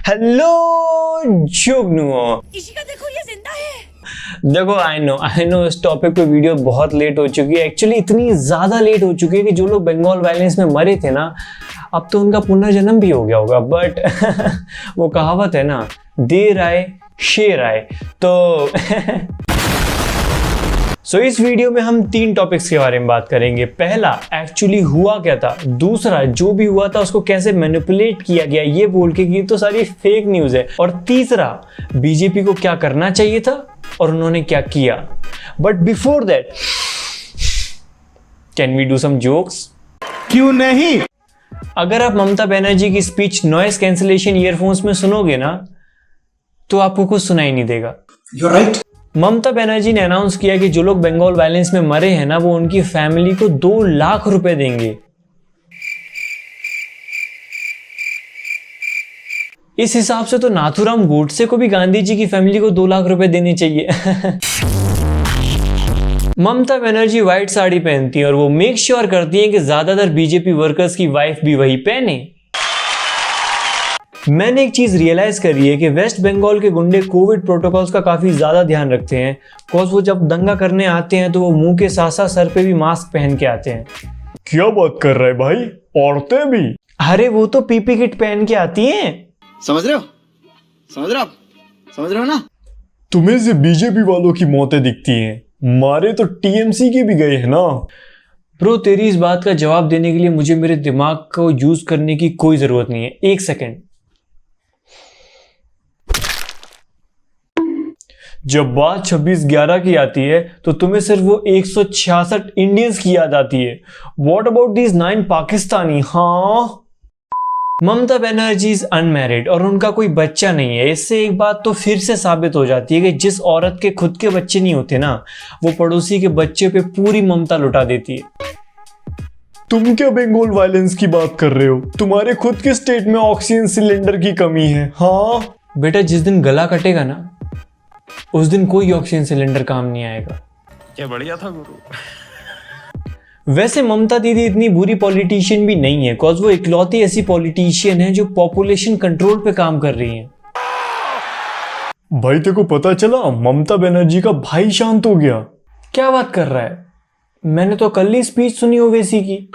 Hello जुगनुओ, देखो ये जिंदा है। देखो आई नो इस टॉपिक पे वीडियो बहुत लेट हो चुकी है। एक्चुअली इतनी ज्यादा लेट हो चुकी है कि जो लोग बंगाल वायलेंस में मरे थे ना, अब तो उनका पुनर्जन्म भी हो गया होगा। बट वो कहावत है ना, देर आए शेर आए। तो सो इस वीडियो में हम 3 टॉपिक्स के बारे में बात करेंगे। पहला, एक्चुअली हुआ क्या था। दूसरा, जो भी हुआ था उसको कैसे मैनिपुलेट किया गया ये बोल के कि ये तो सारी फेक न्यूज है। और तीसरा, बीजेपी को क्या करना चाहिए था और उन्होंने क्या किया। But before that, can we do some jokes? क्यों नहीं? अगर आप ममता बनर्जी की स्पीच नॉइस कैंसिलेशन ईयरफोन्स में सुनोगे ना, तो आपको कुछ सुनाई नहीं देगा। You're right. ममता बनर्जी ने अनाउंस किया कि जो लोग बंगाल वायलेंस में मरे हैं ना, वो उनकी फैमिली को 2 लाख रुपए देंगे। इस हिसाब से तो नाथुराम गोडसे को भी गांधी जी की फैमिली को 2 लाख रुपए देने चाहिए। ममता बनर्जी व्हाइट साड़ी पहनती है और वो मेक श्योर करती है कि ज्यादातर बीजेपी वर्कर्स की वाइफ भी वही पहने। मैंने एक चीज रियलाइज करी है कि वेस्ट बंगाल के गुंडे कोविड प्रोटोकॉल्स का काफी ज्यादा ध्यान रखते हैं। बिकॉज वो जब दंगा करने आते हैं तो वो मुंह के साथ साथ सर पे भी मास्क पहन के आते हैं। क्या बात कर रहा है भाई, औरतें भी? अरे वो तो पीपी किट पहन के आती हैं। समझ रहे हो? समझ रहे हो ना? तुम्हें से बीजेपी वालों की मौतें दिखती हैं, मारे तो टीएमसी के भी गए हैं ना। ब्रो, तेरी इस बात का जवाब देने के लिए मुझे मेरे दिमाग को यूज करने की कोई जरूरत नहीं है। 1 सेकेंड। जब बात 26/11 की आती है तो तुम्हें सिर्फ वो 166 इंडियंस की याद आती है। What about these 9 Pakistani? हाँ, ममता बनर्जी इज अनमैरिड और उनका कोई बच्चा नहीं है। इससे एक बात तो फिर से साबित हो जाती है कि जिस औरत के खुद के बच्चे नहीं होते ना, वो पड़ोसी के बच्चे पे पूरी ममता लुटा देती है। तुम क्या बंगाल वायलेंस की बात कर रहे हो? तुम्हारे खुद के स्टेट में ऑक्सीजन सिलेंडर की कमी है। हाँ बेटा, जिस दिन गला कटेगा ना, उस दिन कोई ऑक्सीजन सिलेंडर काम नहीं आएगा। क्या बढ़िया था गुरु। वैसे ममता दीदी इतनी बुरी पॉलिटिशियन भी नहीं है, बिकॉज वो इकलौती ऐसी पॉलिटिशियन है जो पॉपुलेशन कंट्रोल पे काम कर रही है। भाई, तेरे को पता चला ममता बनर्जी का भाई शांत हो गया? क्या बात कर रहा है? मैंने तो कल ही स्पीच सुनी ओवैसी की।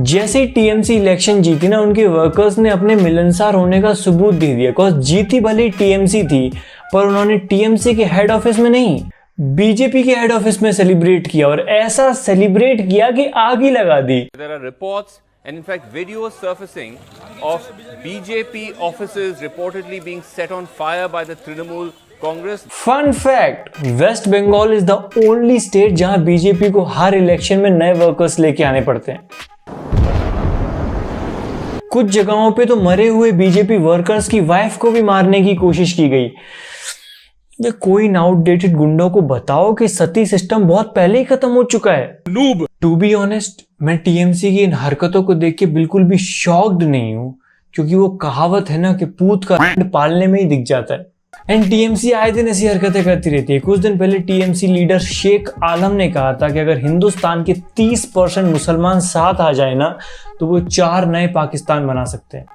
जैसे टीएमसी इलेक्शन जीती ना, उनके वर्कर्स ने अपने मिलनसार होने का सबूत दे दिया। बिकॉज जीती भले टीएमसी थी, पर उन्होंने टीएमसी के हेड ऑफिस में नहीं, बीजेपी के हेड ऑफिस में सेलिब्रेट किया। और ऐसा सेलिब्रेट किया कि आग ही लगा दी। There are reports and in fact videos surfacing of BJP offices reportedly being set on fire by the Trinamool Congress. Fun fact, West Bengal is the only state जहां बीजेपी को हर इलेक्शन में नए वर्कर्स लेके आने पड़ते हैं। कुछ जगहों पे तो मरे हुए बीजेपी वर्कर्स की वाइफ को भी मारने की कोशिश की गई। ये कोई आउटडेटेड गुंडों को बताओ कि सती सिस्टम बहुत पहले ही खत्म हो चुका है। नूब। टू बी ऑनेस्ट, मैं टीएमसी की इन हरकतों को देख के बिल्कुल भी शॉक्ड नहीं हूं, क्योंकि वो कहावत है ना कि पूत का पालने में ही दिख जाता है। एंड टीएमसी आए दिन ऐसी हरकतें करती रहती है। कुछ दिन पहले टीएमसी लीडर शेख आलम ने कहा था कि अगर हिंदुस्तान के 30% मुसलमान साथ आ जाए ना, तो वो 4 नए पाकिस्तान बना सकते हैं।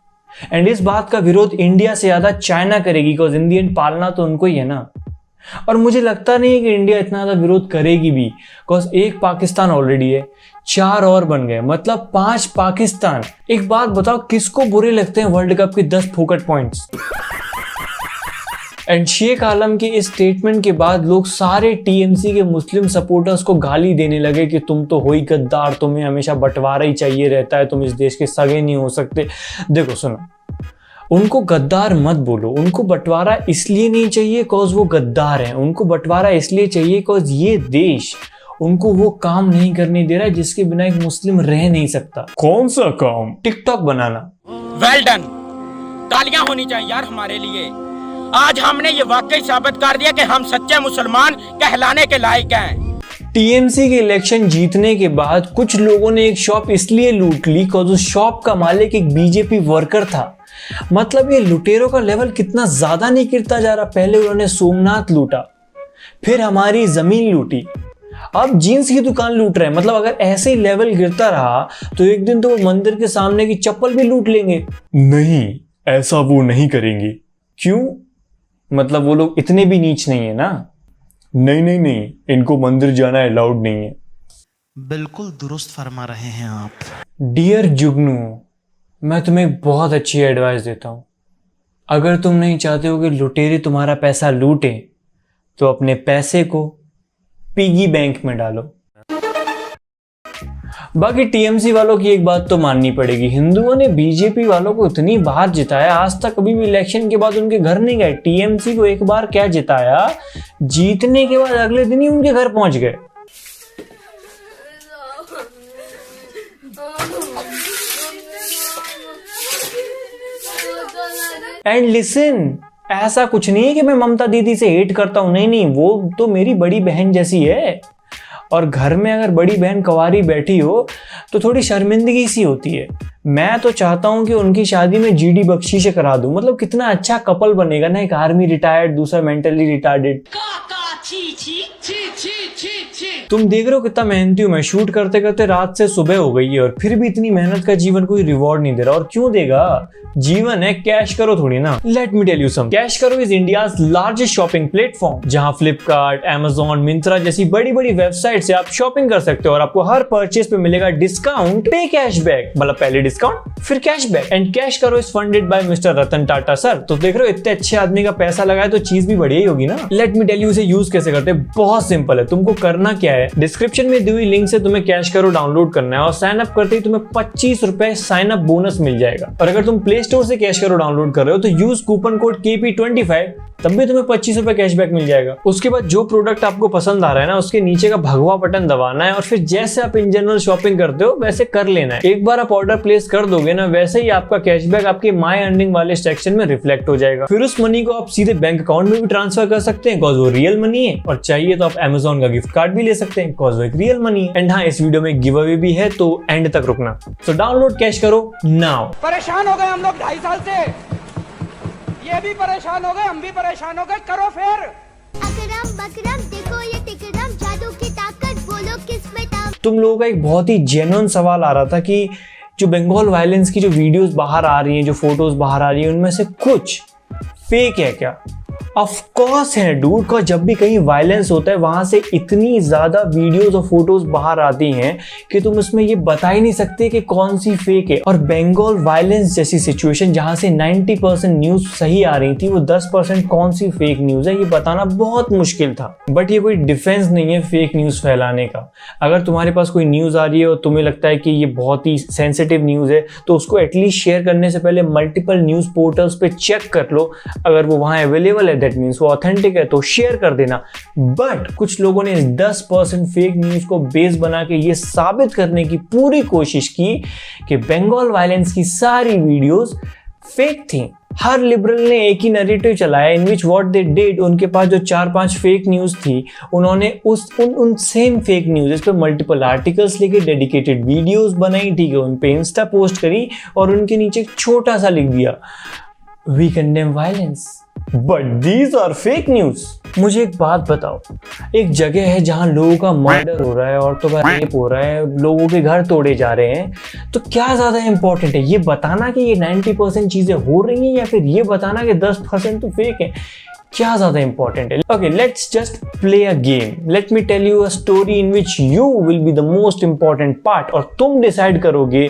एंड इस बात का विरोध इंडिया से ज्यादा चाइना करेगी, बिकॉज इंडियन पालना तो उनको ही है ना। और मुझे लगता नहीं है कि इंडिया इतना ज्यादा विरोध करेगी भी, बिकॉज 1 पाकिस्तान ऑलरेडी है, 4 और बन गए, मतलब 5 पाकिस्तान। एक बात बताओ, किसको बुरे लगते हैं वर्ल्ड कप के 10 फोकट पॉइंट्स? एंड शेख आलम के इस स्टेटमेंट के बाद लोग सारे टीएमसी के मुस्लिम सपोर्टर्स को गाली देने लगे कि तुम तो हो ही गद्दार, तुम्हें हमेशा बंटवारा ही चाहिए रहता है, तुम इस देश के सगे नहीं हो सकते। देखो सुनो, उनको गद्दार मत बोलो। उनको बंटवारा इसलिए नहीं चाहिए बिकॉज वो गद्दार हैं। उनको बंटवारा इसलिए चाहिए बिकॉज ये देश उनको वो काम नहीं करने दे रहा है जिसके बिना एक मुस्लिम रह नहीं सकता। कौन सा काम? टिकटॉक बनाना। वेल डन, तालियां होनी चाहिए यार हमारे लिए। आज हमने ये वाकई साबित कर दिया कि हम सच्चे मुसलमान कहलाने के लायक हैं। टीएमसी के इलेक्शन जीतने के बाद कुछ लोगों ने एक शॉप इसलिए लूट ली बिकॉज उस शॉप का मालिक एक बीजेपी वर्कर था। मतलब ये लुटेरों का लेवल कितना ज्यादा नहीं गिरता जा रहा। पहले उन्होंने सोमनाथ लूटा, फिर हमारी जमीन लूटी, अब जीन्स की दुकान लूट रहे हैं। मतलब अगर ऐसे ही लेवल गिरता रहा तो एक दिन तो वो मंदिर के सामने की चप्पल भी लूट लेंगे। नहीं, ऐसा वो नहीं करेंगे। क्यों? मतलब वो लोग इतने भी नीच नहीं है ना। नहीं, इनको मंदिर जाना अलाउड नहीं है। बिल्कुल दुरुस्त फरमा रहे हैं आप। डियर जुगनू, मैं तुम्हें बहुत अच्छी एडवाइस देता हूं। अगर तुम नहीं चाहते हो कि लुटेरे तुम्हारा पैसा लूटे तो अपने पैसे को पिगी बैंक में डालो। बाकी टीएमसी वालों की एक बात तो माननी पड़ेगी, हिंदुओं ने बीजेपी वालों को इतनी बार जिताया, आज तक कभी भी इलेक्शन के बाद उनके घर नहीं गए। टीएमसी को एक बार क्या जिताया, जीतने के बाद अगले दिन ही उनके घर पहुंच गए। एंड लिसन, ऐसा कुछ नहीं है कि मैं ममता दीदी से हेट करता हूं, नहीं, वो तो मेरी बड़ी बहन जैसी है। और घर में अगर बड़ी बहन कंवारी बैठी हो तो थोड़ी शर्मिंदगी सी होती है। मैं तो चाहता हूं कि उनकी शादी में जीडी बख्शी से करा दूं। मतलब कितना अच्छा कपल बनेगा ना, एक आर्मी रिटायर्ड, दूसरा मेंटली रिटार्डेड। तुम देख रहे हो कितना मेहनती हूं मैं, शूट करते करते रात से सुबह हो गई है और फिर भी इतनी मेहनत का जीवन कोई रिवॉर्ड नहीं दे रहा। और क्यों देगा, जीवन है, कैश करो थोड़ी ना। Let me tell you some, CashKaro is India's largest shopping platform, जहां फ्लिपकार्ट, अमेजॉन, मिंत्रा जैसी बड़ी बड़ी वेबसाइट से आप शॉपिंग कर सकते हो और आपको हर परचेज पे मिलेगा डिस्काउंट, पे कैशबैक। मतलब पहले डिस्काउंट फिर कैशबैक। एंड कैश करो is funded by mister Ratan Tata sir. तो देख रहे हो इतने अच्छे आदमी का पैसा लगाए तो चीज भी बढ़िया ही होगी ना। लेट मी टेल यू इसे यूज कैसे करते हैं, बहुत सिंपल है। तुमको करना क्या है, डिस्क्रिप्शन में दी हुई लिंक से तुम्हें कैश करो डाउनलोड करना है और साइन अप करते ही तुम्हें 25 रुपए साइन अप बोनस मिल जाएगा। और अगर तुम प्ले स्टोर से कैश करो डाउनलोड कर रहे हो तो यूज कूपन कोड KP25, तब भी तुम्हें 25 रुपए कैशबैक मिल जाएगा। उसके बाद जो प्रोडक्ट आपको पसंद आ रहा है ना, उसके नीचे का भगवा बटन दबाना है और फिर जैसे आप इन जनरल शॉपिंग करते हो वैसे कर लेना है। एक बार आप ऑर्डर प्लेस कर दोगे ना, वैसे ही आपका कैशबैक आपके माई अर्निंग वाले सेक्शन में रिफ्लेक्ट हो जाएगा। फिर उस मनी को आप सीधे बैंक अकाउंट में भी ट्रांसफर कर सकते हैं, बिकॉज वो रियल मनी है। और चाहिए तो आप अमेजॉन का गिफ्ट कार्ड भी ले सकते हैं, बिकॉज वो एक रियल मनी है। एंड हाँ, इस वीडियो में गिव अवे भी है तो एंड तक रुकना। सो डाउनलोड कैश करो नाउ। परेशान हो गए हम लोग 2.5 साल से, ये भी परेशान हो गए, हम भी परेशान हो गए, करो फिर। अकरम बकरम देखो ये तिकरम, जादू की ताकत बोलो किसमें दम। तुम लोगों का एक बहुत ही जेन्युइन सवाल आ रहा था कि जो बंगाल वायलेंस की जो वीडियोस बाहर आ रही हैं, जो फोटोज बाहर आ रही हैं, उनमें से कुछ फेक है क्या? ऑफ कोर्स है डूड, का जब भी कहीं वायलेंस होता है वहां से इतनी ज्यादा वीडियोस और फोटोज बाहर आती हैं कि तुम उसमें ये बता ही नहीं सकते कि कौन सी फेक है। और बंगाल वायलेंस जैसी सिचुएशन जहां से 90% न्यूज सही आ रही थी, वो 10% कौन सी फेक न्यूज है ये बताना बहुत मुश्किल था। बट ये कोई डिफेंस नहीं है फेक न्यूज फैलाने का। अगर तुम्हारे पास कोई न्यूज आ रही है और तुम्हें लगता है कि ये बहुत ही सेंसिटिव न्यूज है तो उसको एटलीस्ट शेयर करने से पहले मल्टीपल न्यूज पोर्टल्स पे चेक कर लो। अगर वो वहां अवेलेबल है दैट मीन्स वो ऑथेंटिक है तो शेयर कर देना। बट कुछ लोगों ने 10% फेक न्यूज को बेस बना के ये साबित करने की पूरी कोशिश की कि बंगाल वायलेंस की सारी वीडियोस फेक थी। हर लिबरल ने एक ही नैरेटिव चलाया इन विच व्हाट दे डिड, उनके पास जो 4-5 फेक न्यूज थी उन्होंने उन सेम फेक न्यूज़ पे मल्टीपल आर्टिकल्स लेके डेडिकेटेड वीडियोस बनाई, ठीक है, उन पे इंस्टा पोस्ट करी और उनके नीचे एक छोटा सा लिख दिया we condemn violence but these are fake news. मुझे एक बात बताओ, एक जगह है जहां लोगों का मर्डर हो रहा है, औरतों का रेप हो रहा है, लोगों के घर तोड़े जा रहे हैं, तो क्या ज्यादा इंपॉर्टेंट है, ये बताना कि ये 90% चीजें हो रही हैं या फिर ये बताना कि 10% तो फेक है? क्या ज्यादा इंपॉर्टेंट है? Okay, let's just play a game. Let me tell you a story in which you will be the most important part और तुम डिसाइड करोगे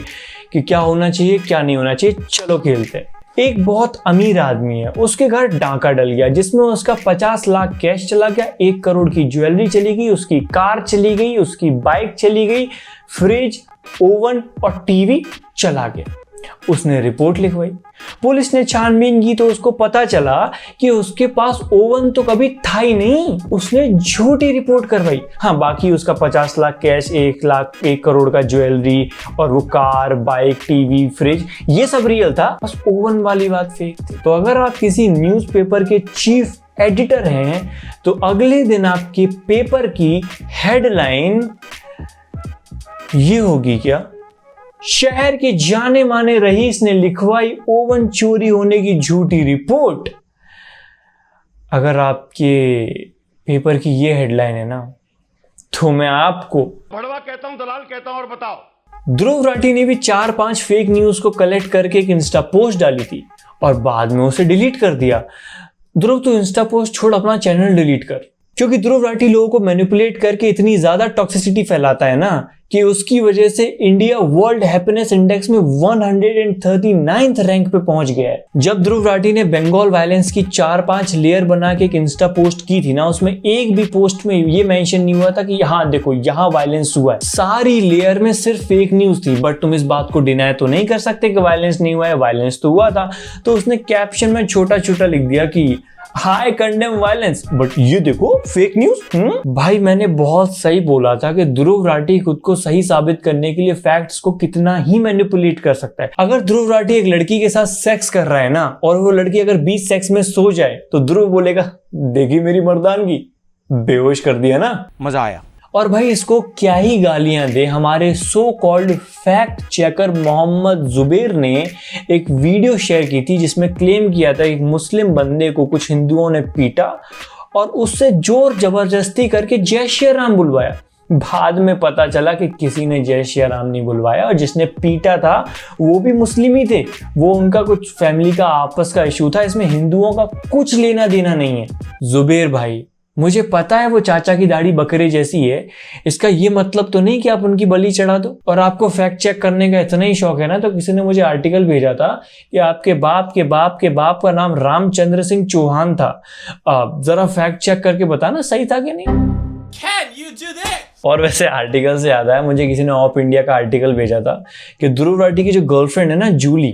कि क्या होना चाहिए क्या नहीं होना चाहिए। चलो खेलते हैं। एक बहुत अमीर आदमी है, उसके घर डांका डल गया जिसमें उसका 50 लाख कैश चला गया, 1 करोड़ की ज्वेलरी चली गई, उसकी कार चली गई, उसकी बाइक चली गई, फ्रिज, ओवन और टीवी चला गया। उसने रिपोर्ट लिखवाई, पुलिस ने छानबीन की तो उसको पता चला कि उसके पास ओवन तो कभी था ही नहीं। उसने झूठी रिपोर्ट करवाई। हाँ, बाकी उसका 50 लाख कैश, 1 करोड़ का ज्वेलरी और वो कार, बाइक, टीवी, फ्रिज, ये सब रियल था, बस ओवन वाली बात फेक थी। तो अगर आप किसी न्यूज़पेपर के चीफ एडिटर हैं तो अगले दिन आपके पेपर की हेडलाइन ये होगी क्या, शहर के जाने माने रईस ने लिखवाई ओवन चोरी होने की झूठी रिपोर्ट। अगर आपके पेपर की ये हेडलाइन है ना तो मैं आपको बड़वा कहता हूँ, दलाल कहता हूँ, और बताओ। ध्रुव राठी ने भी 4-5 फेक न्यूज को कलेक्ट करके एक इंस्टा पोस्ट डाली थी और बाद में उसे डिलीट कर दिया। ध्रुव, तो इंस्टा पोस्ट छोड़, अपना चैनल डिलीट कर, क्योंकि ध्रुव राठी लोगों को मैनिपुलेट करके इतनी ज्यादा टॉक्सिसिटी फैलाता है ना कि उसकी वजह से इंडिया वर्ल्ड हैप्पीनेस इंडेक्स में 139th रैंक पे पहुंच गया है। जब ध्रुव राठी ने बंगाल वायलेंस की 4-5 लेयर बना के एक इंस्टा पोस्ट की थी ना, उसमें एक भी पोस्ट में ये मेंशन नहीं हुआ था कि यहाँ देखो यहाँ वायलेंस हुआ है। सारी लेयर में सिर्फ फेक न्यूज थी। बट तुम इस बात को डिनाई तो नहीं कर सकते कि वायलेंस नहीं हुआ है, वायलेंस तो हुआ था। तो उसने कैप्शन में छोटा छोटा लिख दिया कि हाई कंडेम वायलेंस, बट ये देखो फेक न्यूज। भाई, मैंने बहुत सही बोला था कि ध्रुव राठी खुद को सही साबित करने के लिए फैक्ट्स को कितना ही मैनिपुलेट कर सकता है। अगर ध्रुव राठी एक लड़की के साथ सेक्स कर रहा है ना, और वो लड़की अगर बीच सेक्स में सो जाए, तो ध्रुव बोलेगा देखी मेरी मर्दानगी, बेहोश कर दिया ना, मजा आया। और भाई इसको क्या ही गालियां दे, हमारे so called fact checker Mohammed Zubair ने एक वीडियो शेयर की थी जिसमें क्लेम किया था कि मुस्लिम बंदे को कुछ हिंदुओं ने पीटा और उससे जोर जबरदस्ती करके जय श्री राम बुलवाया। बाद में पता चला कि किसी ने जय श्री राम नहीं बुलवाया और जिसने पीटा था वो भी मुस्लिम ही थे। वो उनका कुछ फैमिली का आपस का इशू था, इसमें हिंदुओं का कुछ लेना देना नहीं है। जुबैर भाई, मुझे पता है वो चाचा की दाढ़ी बकरे जैसी है, इसका ये मतलब तो नहीं कि आप उनकी बलि चढ़ा दो। और आपको फैक्ट चेक करने का इतना ही शौक है ना, तो किसी ने मुझे आर्टिकल भेजा था कि आपके बाप के बाप के बाप का नाम रामचंद्र सिंह चौहान था। जरा फैक्ट चेक करके बताना सही था कि नहीं। Can you do this? और वैसे आर्टिकल से याद आया, मुझे किसी ने ऑफ इंडिया का आर्टिकल भेजा था कि ध्रुव राठी की जो गर्लफ्रेंड है ना जूली,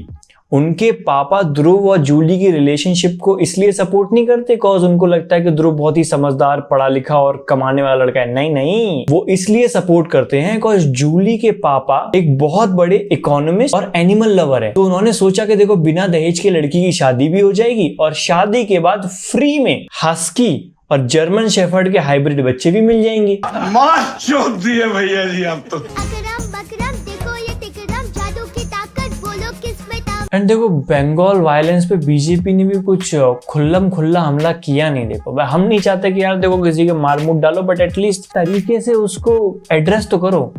उनके पापा ध्रुव और जूली की रिलेशनशिप को इसलिए सपोर्ट नहीं करते बिकॉज उनको लगता है कि ध्रुव बहुत ही समझदार, पढ़ा लिखा और कमाने वाला लड़का है। नहीं नहीं, वो इसलिए सपोर्ट करते हैं बिकॉज जूली के पापा एक बहुत बड़े इकोनॉमिस्ट और एनिमल लवर है। तो उन्होंने सोचा कि देखो बिना दहेज के लड़की की शादी भी हो जाएगी और शादी के बाद फ्री में हस्की और जर्मन शेफर्ड के हाइब्रिड बच्चे भी मिल जाएंगे। मार चोट दिए भैया जी आप तो। अकरम बकरम देखो ये तिकरम, जादू की ताकत बोलो किसमें दम। एंड देखो बंगाल वायलेंस पे बीजेपी ने भी कुछ खुल्लम खुल्ला हमला किया नहीं। देखो हम नहीं चाहते कि यार देखो किसी के मार मुट डालो, बट एटलीस्ट तरीके से उसको एड्रेस तो करो।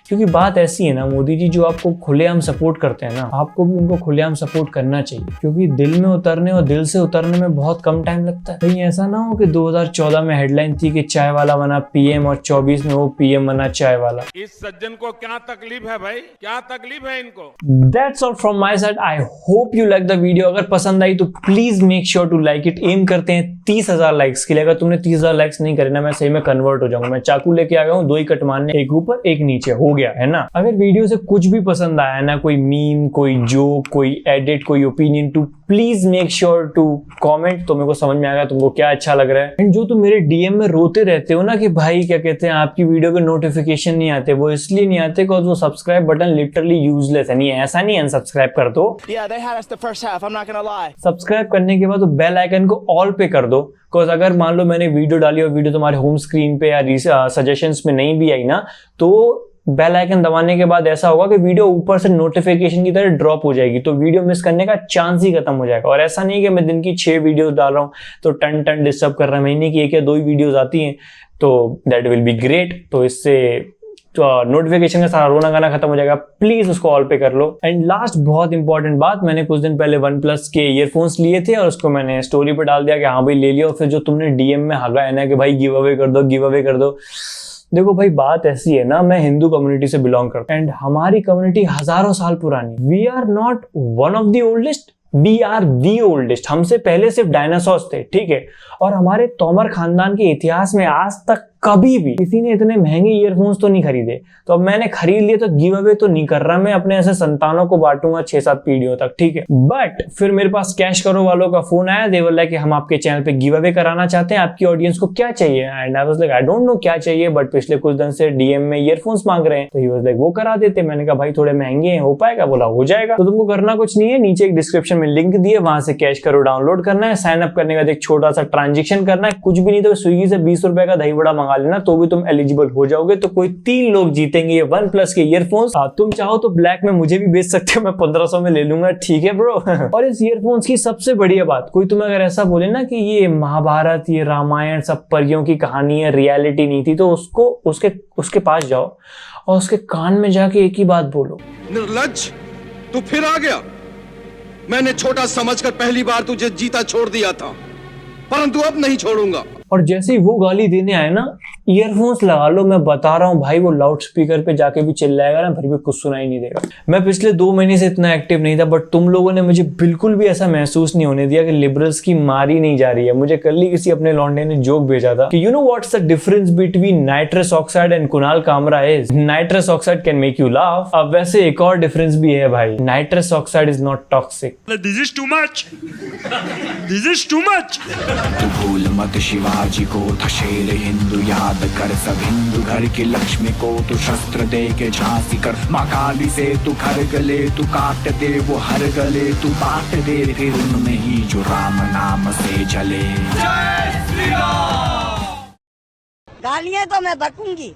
क्योंकि बात ऐसी है ना, मोदी जी जो आपको खुलेआम सपोर्ट करते हैं ना, आपको भी उनको खुलेआम सपोर्ट करना चाहिए, क्योंकि दिल में उतरने और दिल से उतरने में बहुत कम टाइम लगता है। कहीं ऐसा ना हो कि 2014 में हेडलाइन थी कि चाय वाला बना पीएम और 24 में वो पीएम बना चाय वाला। इस सज्जन को क्या तकलीफ है भाई, क्या तकलीफ है इनको। That's all from my side. I hope you like the video. अगर पसंद आई तो please make sure to like it. एम करते हैं 30,000 लाइक्स के लिए। अगर तुमने 30,000 लाइक्स नहीं करे ना, मैं सही में कन्वर्ट हो जाऊंगा। मैं चाकू लेके आ गया हूँ, 2 ही कट मारने, एक ऊपर एक नीचे, हो गया है ना। अगर वीडियो से कुछ भी पसंद आया ना, कोई मीम, कोई जोक, कोई एडिट, कोई opinion, to please make sure to comment, तो मेरे को समझ में आएगा तुमको क्या अच्छा लग रहा है। एंड जो तुम मेरे डीएम में रोते रहते हो ना कि भाई क्या कहते हैं आपकी वीडियो के नोटिफिकेशन नहीं आते, वो इसलिए नहीं आते बिकॉज़ वो सब्सक्राइब बटन लिटरली यूजलेस है। नहीं, ऐसा नहीं, अनसब्सक्राइब कर दो। सब्सक्राइब करने के बाद तो बेल आइकन को ऑल पे कर दो, बिकॉज अगर मान लो मैंने वीडियो डाली और वीडियो तुम्हारे होम स्क्रीन पे या सजेशंस में नहीं भी आई ना, तो बेल आइकन दबाने के बाद ऐसा होगा कि वीडियो ऊपर से नोटिफिकेशन की तरह ड्रॉप हो जाएगी, तो वीडियो मिस करने का चांस ही खत्म हो जाएगा। और ऐसा नहीं कि मैं दिन की 6 वीडियोस डाल रहा हूँ तो टन डिस्टर्ब कर रहा है। महीने की 1 या 2 ही वीडियोस आती हैं, तो दैट विल बी ग्रेट। तो इससे नोटिफिकेशन का सारा रोना गाना खत्म हो जाएगा। प्लीज उसको ऑल पे कर लो। एंड लास्ट बहुत इंपॉर्टेंट बात, मैंने कुछ दिन पहले OnePlus के ईयरफोन्स लिए थे और उसको मैंने स्टोरी पे डाल दिया कि हाँ भाई ले लिया। और फिर जो तुमने डीएम में हागा है ना कि भाई गिव अवे कर दो, गिव अवे कर दो, देखो भाई बात ऐसी है ना, मैं हिंदू कम्युनिटी से बिलोंग करता हूँ एंड हमारी कम्युनिटी हजारों साल पुरानी। We are not one of the oldest, we are the oldest. हमसे पहले सिर्फ डायनासोर्स थे, ठीक है। और हमारे तोमर खानदान के इतिहास में आज तक कभी भी किसी ने इतने महंगे ईयरफोन्स तो नहीं खरीदे। तो अब मैंने खरीद लिए तो गिव अवे तो नहीं कर रहा, मैं अपने ऐसे संतानों को बांटूंगा 6-7 पीढ़ियों तक, ठीक है। बट फिर मेरे पास कैश करो वालों का फोन आया, दे बोला कि हम आपके चैनल पे गिव अवे कराना चाहते हैं, आपकी ऑडियंस को क्या चाहिए। And I was like I don't know क्या चाहिए, बट पिछले कुछ दिन से डीएम में ईयरफोन्स मांग रहे हैं, तो ही वाज लाइक वो करा देते। मैंने कहा भाई थोड़े महंगे हैं, हो पाएगा? बोला हो जाएगा। तो तुमको करना कुछ नहीं है, नीचे एक डिस्क्रिप्शन में लिंक दिए, वहां से कैश करो डाउनलोड करना है, साइन अप करने का एक छोटा सा ट्रांजेक्शन करना है, कुछ भी नहीं तो स्विगी से 20 रुपए का दही बड़ा मंगा मंगा लेना, तो भी तुम एलिजिबल हो जाओगे। तो कोई 3 लोग जीतेंगे ये वन प्लस के ईयरफोन्स। तुम चाहो तो ब्लैक में मुझे भी बेच सकते हो, मैं 1500 में ले लूंगा, ठीक है ब्रो। और इस ईयरफोन्स की सबसे बढ़िया बात, कोई तुम्हें अगर ऐसा बोले ना कि ये महाभारत, ये रामायण सब परियों की कहानी है, रियलिटी नहीं थी, तो उसको उसके पास जाओ और उसके कान में जाके एक ही बात बोलो, निर्लज्ज, तू फिर आ गया। मैंने छोटा समझकर पहली बार तुझे जीता छोड़ दिया था, परंतु अब नहीं छोड़ूंगा। और जैसे ही वो गाली देने आए ना, ईयरफोन्स लगा लो, मैं बता रहा हूँ भाई, वो लाउड स्पीकर पे जाके भी चिल्लाएगा ना, फिर भी कुछ सुनाई नहीं देगा। मैं पिछले 2 महीने से इतना एक्टिव नहीं था, बट तुम लोगों ने मुझे बिल्कुल भी ऐसा महसूस नहीं होने दिया कि लिबरल्स की मारी नहीं जा रही है। मुझे कल ही किसी अपने लौंडे ने जोक भेजा था कि you know what's the difference between nitrous oxide and Kunal Kamra is nitrous oxide can make you laugh. अब वैसे एक और डिफरेंस भी है भाई, nitrous oxide is not toxic. This is too much, this is too much. तू भूल मत शिवाजी को था शेर हिंदू, याद कर सब हिंदू घर की लक्ष्मी को तू शस्त्र दे के झांसी कर। माँ काली से तू घर गले, तू काट दे वो हर गले, तू बांट दे फिर उनमें ही जो राम नाम से जले। गालियां तो मैं बकूंगी,